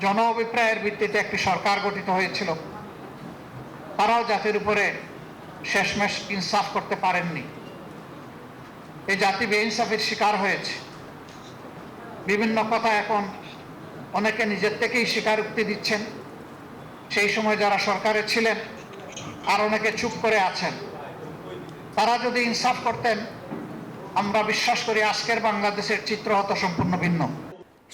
জন অভিপ্রায়ের ভিত্তিতে একটি সরকার গঠিত হয়েছিল, তারাও জাতির উপরে শেষমেশ ইনসাফ করতে পারেননি। এই জাতি বেইনসাফের শিকার হয়েছে। বিভিন্ন কথা এখন অনেকে নিজের থেকেই স্বীকারোক্তি দিচ্ছেন। সেই সময় যারা সরকারে ছিলেন আর অনেকে চুপ করে আছেন। তারা যদি ইনসাফ করতেন, আমরা বিশ্বাস করি আজকের বাংলাদেশের চিত্র হতো সম্পূর্ণ ভিন্ন।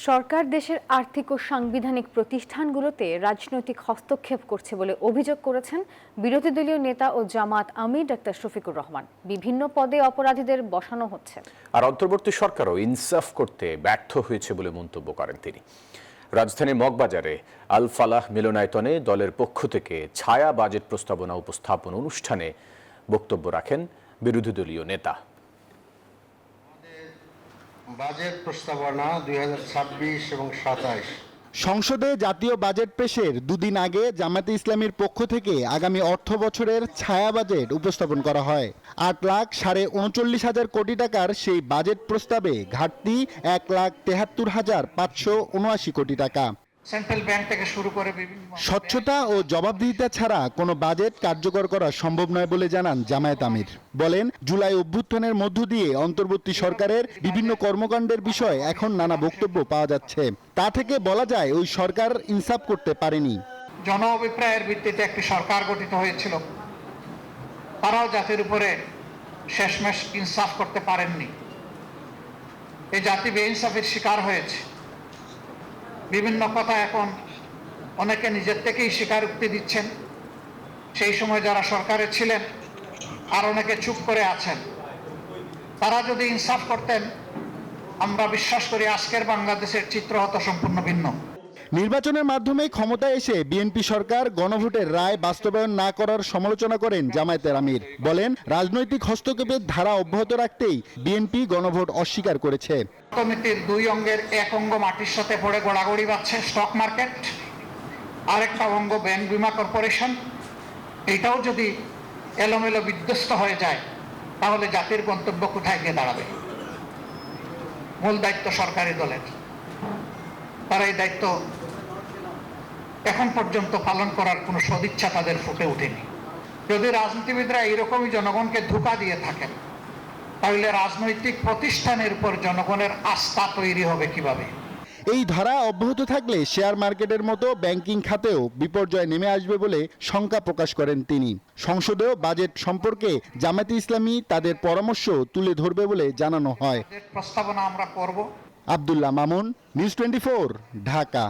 সরকার দেশের আর্থিক ও সাংবিধানিক প্রতিষ্ঠানগুলোতে রাজনৈতিক হস্তক্ষেপ করছে বলে অভিযোগ করেছেন বিরোধী দলীয় নেতা ও জামাত আমির ডাক্তার শফিকুর রহমান। বিভিন্ন পদে অপরাধীদের বসানো হচ্ছে। আর অন্তর্বর্তী সরকারও ইনসাফ করতে ব্যর্থ হয়েছে বলে মন্তব্য করেন তিনি। রাজধানীর মগবাজারে আল ফালাহ মিলনায়তনে দলের পক্ষ থেকে ছায়া বাজেট প্রস্তাবনা উপস্থাপন অনুষ্ঠানে বক্তব্য রাখেন বিরোধী দলীয় নেতা। বাজেট প্রস্তাবনা 2026 এবং 27। সংসদে জাতীয় বাজেট পেশের দুদিন আগে জামায়াতে ইসলামীর পক্ষ থেকে আগামী অর্থ বছরের ছায়া বাজেট উপস্থাপন করা হয়। 8,39,500 কোটি টাকার সেই বাজেট প্রস্তাবে ঘাটতি 1,73,579 কোটি টাকা। সেন্ট্রাল ব্যাংক থেকে শুরু করে স্বচ্ছতা ও জবাবদিহিতা ছাড়া কোনো বাজেট কার্যকর করা সম্ভব নয় বলে জানান জামায়াত আমির। বলেন, জুলাই অভ্যুত্থানের মধ্য দিয়ে অন্তর্বর্তী সরকারের বিভিন্ন কর্মকাণ্ডের বিষয়ে এখন নানা বক্তব্য পাওয়া যাচ্ছে। তা থেকে বলা যায় ওই সরকার ইনসাফ করতে পারেনি। জন অভিপ্রায়ের ভিত্তিতে একটি সরকার গঠিত হয়েছিল, তারাও জাতির উপরে শেষমেশ ইনসাফ করতে পারেননি। এই জাতি বেইনসাফের শিকার হয়েছে। বিভিন্ন কথা এখন অনেকে নিজের থেকেই স্বীকারোক্তি দিচ্ছেন। সেই সময় যারা সরকারে ছিলেন আর অনেকে চুপ করে আছেন। তারা যদি ইনসাফ করতেন, আমরা বিশ্বাস করি আজকের বাংলাদেশের চিত্র হতো সম্পূর্ণ ভিন্ন। নির্বাচনের মাধ্যমে ক্ষমতায় এসে বিএনপি সরকার গণভোটের রায় বাস্তবায়ন না করার সমালোচনা করেন জামায়াতের আমির। বলেন, রাজনৈতিক হস্তক্ষেপের ধারা অব্যাহত রাখতেই বিএনপি গণভোট অস্বীকার করেছে। অর্থনীতির দুই অঙ্গের এক অঙ্গ মাটির সাথে পড়ে গোড়াগড়ি বাচ্ছে স্টক মার্কেট, আরেকটা অঙ্গ ব্যাংক বিমা কর্পোরেশন। এটাও যদি এলোমেলো বিধ্বস্ত হয়ে যায়, তাহলে জাতির গন্তব্য কোথায় গিয়ে দাঁড়াবে? মূল দায়িত্ব সরকারি দলের। তারা এই দায়িত্ব এখন পর্যন্ত পালন করার কোনো সদিচ্ছা তাদের ফুটে ওঠেনি। যদি রাজনীতিবিদরা এইরকমই জনগণকে ধোঁকা দিয়ে থাকেন, তাহলে রাজনৈতিক প্রতিষ্ঠানের উপর জনগণের আস্থা তৈরি হবে কিভাবে? এই ধারা অব্যাহত থাকলে শেয়ার মার্কেটের মতো ব্যাংকিং খাতেও বিপর্যয় নেমে আসবে বলে শঙ্কা প্রকাশ করেন তিনি। সংসদেও বাজেট সম্পর্কে জামায়াতে ইসলামী তাদের পরামর্শ তুলে ধরবে বলে জানানো হয়। প্রস্তাবনা আমরা করব। আব্দুল্লাহ মামুন, নিউজ 24, ঢাকা।